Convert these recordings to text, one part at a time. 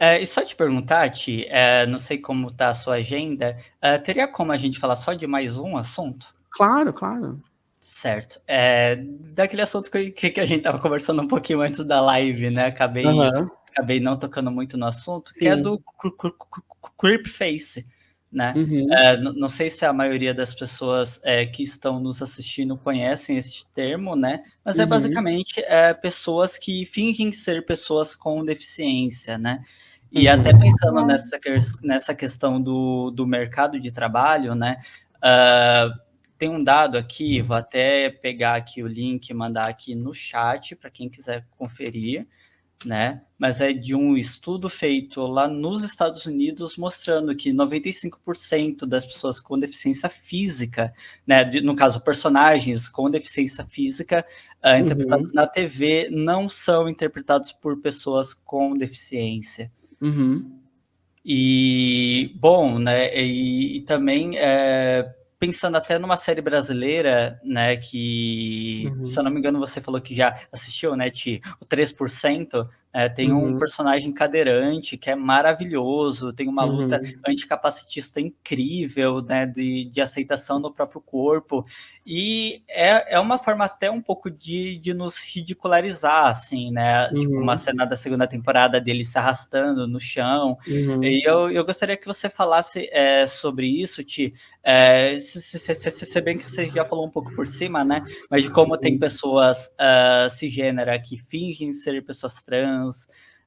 E só te perguntar, Ti, não sei como tá a sua agenda, teria como a gente falar só de mais um assunto? Claro, claro. Certo. Daquele assunto que a gente estava conversando um pouquinho antes da live, né? Aham. Acabei não tocando muito no assunto, que é do Sim. creep face, né? Uhum. Não sei se a maioria das pessoas que estão nos assistindo conhecem este termo, né? Mas é Uhum. basicamente pessoas que fingem ser pessoas com deficiência, né? E até Uhum. pensando nessa questão do mercado de trabalho, né? Uh, Tem um dado aqui, vou até pegar aqui o link e mandar aqui no chat para quem quiser conferir, né? Mas é de um estudo feito lá nos Estados Unidos mostrando que 95% das pessoas com deficiência física, né, no caso personagens com deficiência física, interpretados Uhum. na TV, não são interpretados por pessoas com deficiência. Uhum. E, bom, né, e também pensando até numa série brasileira, né, que, se eu Uhum. não me engano, você falou que já assistiu, né, Ti? O 3%, tem um Uhum. personagem cadeirante que é maravilhoso, tem uma luta Uhum. anticapacitista incrível, né, de aceitação do próprio corpo, e é uma forma até um pouco de nos ridicularizar, assim, né, tipo uma Uhum. cena da segunda temporada dele se arrastando no chão, Uhum. e eu gostaria que você falasse sobre isso, Ti. Se bem que você já falou um pouco por cima, né? Mas de como tem pessoas cisgênera que fingem ser pessoas trans,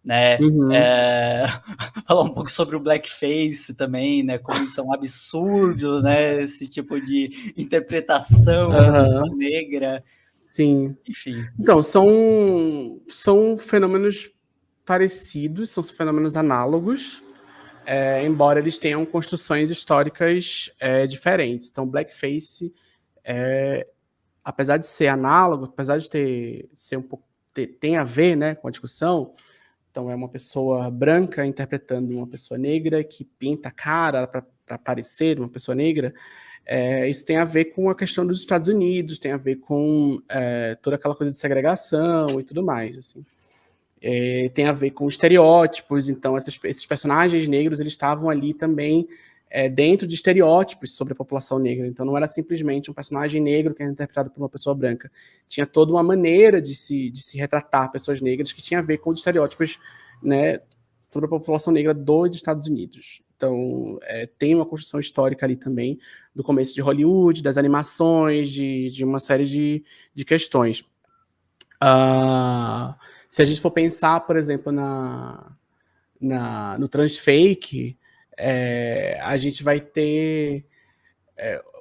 né? Uhum. Falar um pouco sobre o blackface também, né? Como isso é um absurdo, né? Esse tipo de interpretação da pessoa Aham. negra, Sim. enfim. Então, são fenômenos parecidos, são fenômenos análogos, embora eles tenham construções históricas diferentes. Então, blackface, apesar de ser análogo, apesar de ser um pouco, tem a ver, né, com a discussão. Então, é uma pessoa branca interpretando uma pessoa negra que pinta a cara para parecer uma pessoa negra. Isso tem a ver com a questão dos Estados Unidos, tem a ver com toda aquela coisa de segregação e tudo mais, assim. Tem a ver com estereótipos, então esses personagens negros eles estavam ali também dentro de estereótipos sobre a população negra, então não era simplesmente um personagem negro que era interpretado por uma pessoa branca, tinha toda uma maneira de se retratar pessoas negras que tinha a ver com os estereótipos, né, sobre a população negra dos Estados Unidos. Então, tem uma construção histórica ali também, do começo de Hollywood, das animações, de uma série de questões. Se a gente for pensar, por exemplo, no transfake, a gente vai ter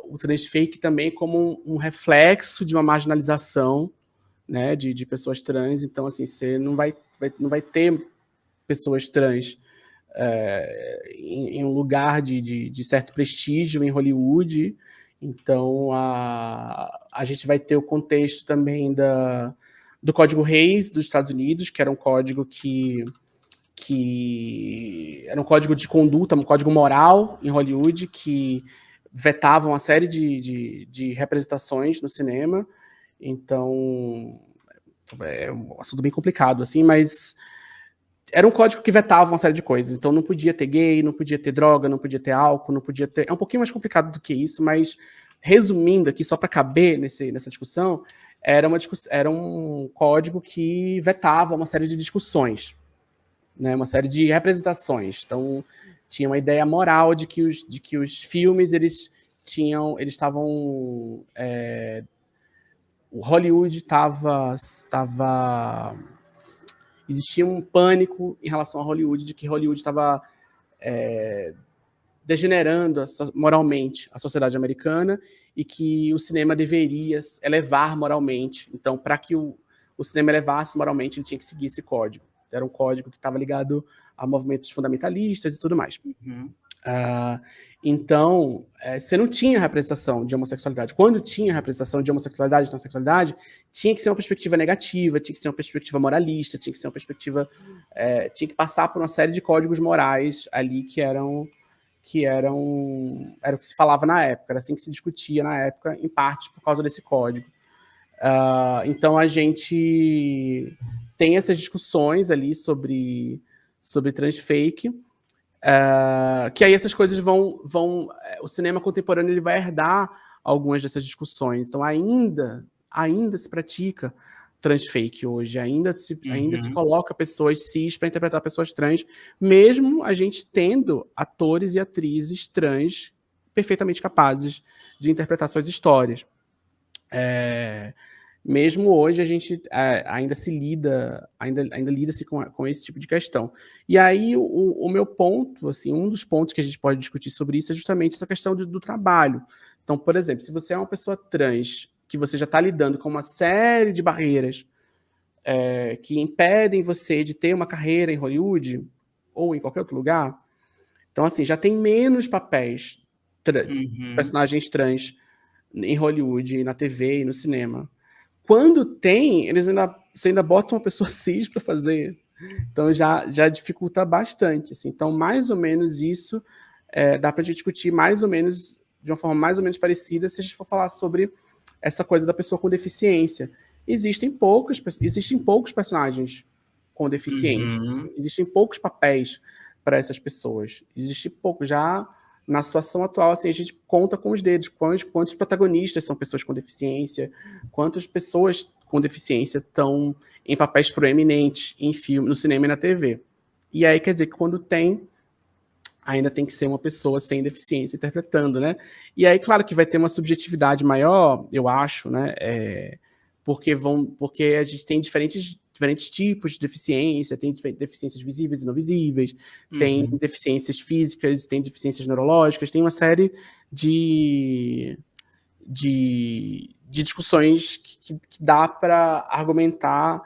o transfake também como um reflexo de uma marginalização, né, de pessoas trans. Então, assim, você não vai ter pessoas trans em um lugar de certo prestígio em Hollywood. Então, a gente vai ter o contexto também do Código Reis dos Estados Unidos, que era um código que era um código de conduta, um código moral em Hollywood, que vetava uma série de representações no cinema. Então, é um assunto bem complicado, assim, mas era um código que vetava uma série de coisas. Então não podia ter gay, não podia ter droga, não podia ter álcool, não podia ter. É um pouquinho mais complicado do que isso, mas resumindo aqui, só para caber nessa discussão, era um código que vetava uma série de discussões, né? Uma série de representações. Então tinha uma ideia moral de que os filmes eles estavam. O Hollywood estava existia um pânico em relação a Hollywood, de que Hollywood estava degenerando moralmente a sociedade americana e que o cinema deveria elevar moralmente. Então, para que o cinema elevasse moralmente, ele tinha que seguir esse código. Era um código que estava ligado a movimentos fundamentalistas e tudo mais. Uhum. Então, você não tinha representação de homossexualidade. Quando tinha representação de homossexualidade e transexualidade, tinha que ser uma perspectiva negativa, tinha que ser uma perspectiva moralista, tinha que ser uma perspectiva. Tinha que passar por uma série de códigos morais ali era o que se falava na época, era assim que se discutia na época, em parte por causa desse código. Então a gente tem essas discussões ali sobre transfake, que aí essas coisas vão o cinema contemporâneo ele vai herdar algumas dessas discussões. Então ainda se pratica transfake hoje, ainda se coloca pessoas cis para interpretar pessoas trans, mesmo a gente tendo atores e atrizes trans perfeitamente capazes de interpretar suas histórias. Mesmo hoje a gente ainda lida-se com esse tipo de questão. E aí o meu ponto, assim, um dos pontos que a gente pode discutir sobre isso é justamente essa questão do trabalho. Então, por exemplo, se você é uma pessoa trans, que você já está lidando com uma série de barreiras que impedem você de ter uma carreira em Hollywood ou em qualquer outro lugar, então, assim, já tem menos papéis, personagens trans em Hollywood, na TV e no cinema. Quando tem, você ainda bota uma pessoa cis para fazer. Então já dificulta bastante. Assim. Então, mais ou menos isso dá para a gente discutir mais ou menos, de uma forma mais ou menos parecida, se a gente for falar sobre essa coisa da pessoa com deficiência. Existem poucos personagens com deficiência. Existem poucos papéis para essas pessoas. Existe pouco. Já na situação atual, assim, a gente conta com os dedos quantos protagonistas são pessoas com deficiência, quantas pessoas com deficiência estão em papéis proeminentes em filme, no cinema e na TV. E aí quer dizer que quando tem, ainda tem que ser uma pessoa sem deficiência interpretando, né? E aí, claro que vai ter uma subjetividade maior, eu acho, né? Porque a gente tem diferentes tipos de deficiência, tem deficiências visíveis e não visíveis, tem deficiências físicas, tem deficiências neurológicas, tem uma série de discussões que dá para argumentar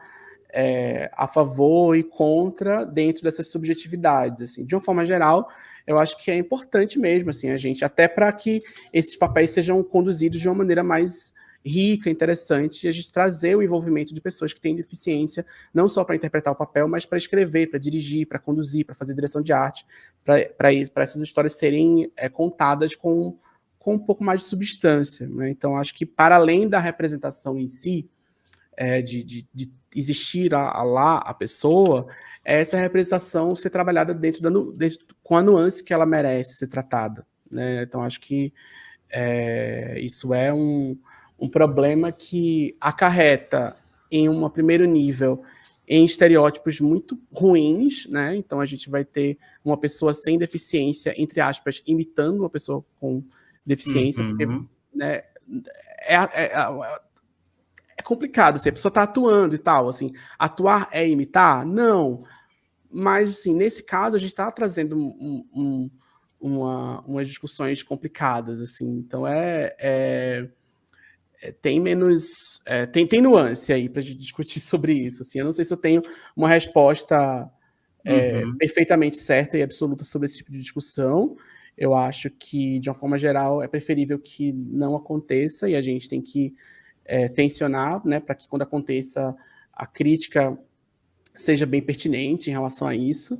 a favor e contra dentro dessas subjetividades. Assim. De uma forma geral, eu acho que é importante mesmo, assim, a gente, até para que esses papéis sejam conduzidos de uma maneira mais rica, interessante, e a gente trazer o envolvimento de pessoas que têm deficiência, não só para interpretar o papel, mas para escrever, para dirigir, para conduzir, para fazer direção de arte, para essas histórias serem contadas com um pouco mais de substância. Né? Então, acho que para além da representação em si, de existir lá a pessoa, essa representação ser trabalhada com a nuance que ela merece ser tratada. Né? Então, acho que isso é um problema que acarreta em um primeiro nível em estereótipos muito ruins, né? Então a gente vai ter uma pessoa sem deficiência, entre aspas, imitando uma pessoa com deficiência, porque, né, é complicado, assim, a pessoa está atuando e tal, assim, atuar é imitar? Não, mas, assim, nesse caso a gente está trazendo umas discussões complicadas, assim, então tem menos, tem nuance aí para a gente discutir sobre isso, assim, eu não sei se eu tenho uma resposta perfeitamente certa e absoluta sobre esse tipo de discussão. Eu acho que, de uma forma geral, é preferível que não aconteça e a gente tem que tensionar, né, para que quando aconteça a crítica seja bem pertinente em relação a isso,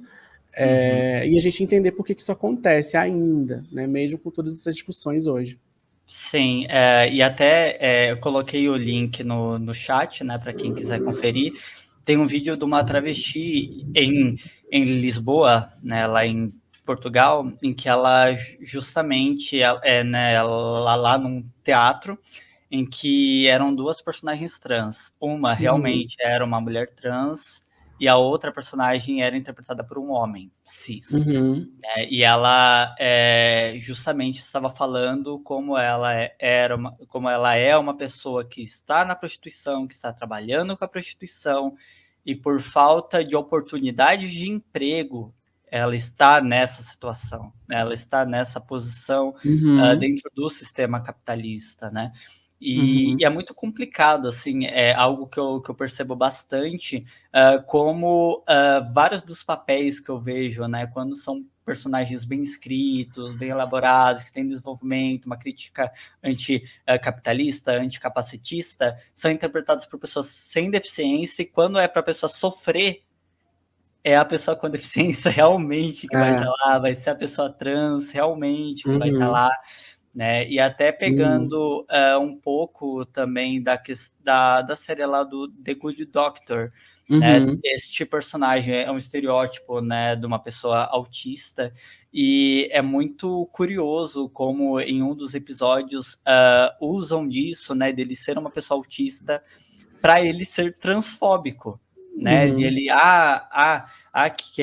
e a gente entender por que isso acontece ainda, né, mesmo com todas essas discussões hoje. Sim, e até eu coloquei o link no chat, né, para quem quiser conferir. Tem um vídeo de uma travesti em Lisboa, né, lá em Portugal, em que ela justamente né, lá num teatro, em que eram duas personagens trans. Uma realmente era uma mulher trans e a outra personagem era interpretada por um homem cis. E ela justamente estava falando como ela é uma pessoa que está na prostituição, que está trabalhando com a prostituição, e por falta de oportunidades de emprego, ela está nessa situação, né? Ela está nessa posição dentro do sistema capitalista, né? E é muito complicado, assim, é algo que eu percebo bastante, como vários dos papéis que eu vejo, né, quando são personagens bem escritos, bem elaborados, que têm desenvolvimento, uma crítica anticapitalista, anticapacitista, são interpretados por pessoas sem deficiência, e quando é para a pessoa sofrer, é a pessoa com deficiência realmente que vai estar lá, vai ser a pessoa trans realmente que vai estar lá, né? E até pegando um pouco também da série lá do The Good Doctor, né? Uhum. Este personagem é um estereótipo, né, de uma pessoa autista, e é muito curioso como em um dos episódios usam disso, né, dele ser uma pessoa autista para ele ser transfóbico, né? De Uhum. ele,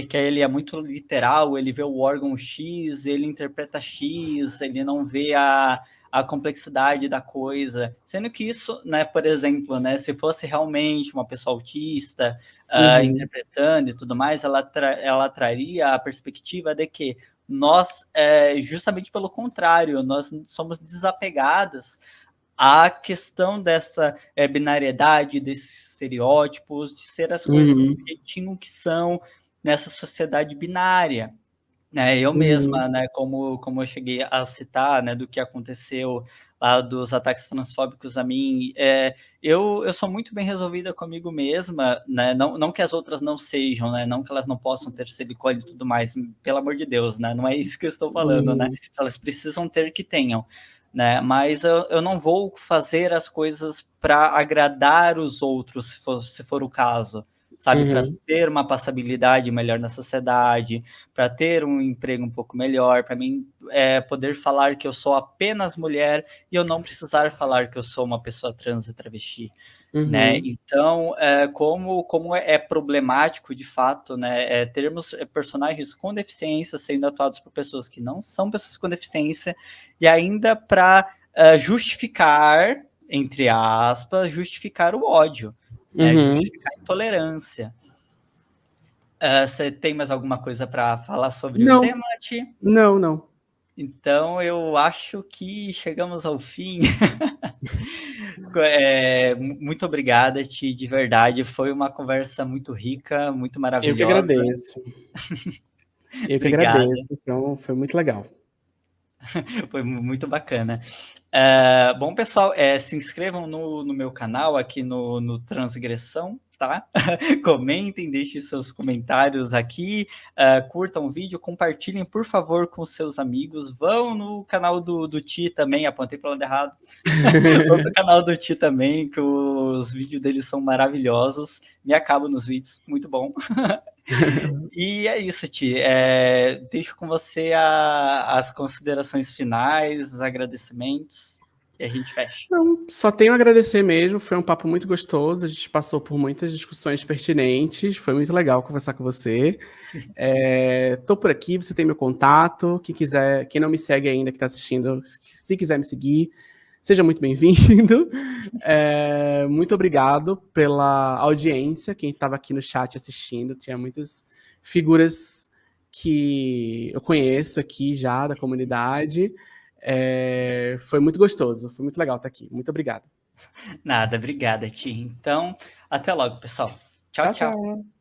que ele é muito literal, ele vê o órgão X, ele interpreta X, ele não vê a complexidade da coisa, sendo que isso, né, por exemplo, né, se fosse realmente uma pessoa autista Uhum. interpretando e tudo mais, ela traria a perspectiva de que nós, justamente pelo contrário, nós somos desapegados à questão dessa binariedade, desses estereótipos, de ser as coisas do Uhum. jeitinho que são nessa sociedade binária. Né, eu Uhum. mesma, né, como eu cheguei a citar, né, do que aconteceu lá dos ataques transfóbicos a mim, eu sou muito bem resolvida comigo mesma, né, não que as outras não sejam, né, não que elas não possam ter silicone e tudo mais, pelo amor de Deus, né, não é isso que eu estou falando, né, Uhum. elas precisam ter que tenham, né, mas eu não vou fazer as coisas para agradar os outros, se for o caso, sabe, para Uhum. ter uma passabilidade melhor na sociedade, para ter um emprego um pouco melhor, para mim poder falar que eu sou apenas mulher e eu não precisar falar que eu sou uma pessoa trans e travesti, né? Uhum. Então, como é problemático de fato, né, termos personagens com deficiência sendo atuados por pessoas que não são pessoas com deficiência e ainda para justificar, entre aspas, justificar o ódio, né? Uhum. Justificar a intolerância. Você tem mais alguma coisa para falar sobre o Não, tema, Ti? não, não. Então eu acho que chegamos ao fim. Muito obrigada, Ti, de verdade. Foi uma conversa muito rica, muito Eu que maravilhosa. agradeço. Eu que Obrigada, agradeço. Então, foi muito legal. foi muito bacana. Bom, pessoal, se inscrevam no meu canal aqui no Transgressão, tá? Comentem, deixem seus comentários aqui, curtam o vídeo, compartilhem, por favor, com seus amigos. Vão no canal do Ti também, apontei para o lado errado. Vão no canal do Ti também, que os vídeos dele são maravilhosos. Me acabo nos vídeos, muito bom. E é isso, Ti. Deixo com você as considerações finais, os agradecimentos, e a gente fecha. Não, só tenho a agradecer mesmo. Foi um papo muito gostoso. A gente passou por muitas discussões pertinentes. Foi muito legal conversar com você. Tô por aqui, você tem meu contato. Quem quiser, quem não me segue ainda, que está assistindo, se quiser me seguir, seja muito bem-vindo. Muito obrigado pela audiência, quem estava aqui no chat assistindo. Tinha muitas figuras que eu conheço aqui já da comunidade. Foi muito gostoso, foi muito legal estar aqui. Muito obrigado. Nada, obrigada, Ti. Então, até logo, pessoal. Tchau, Tchau, tchau. tchau.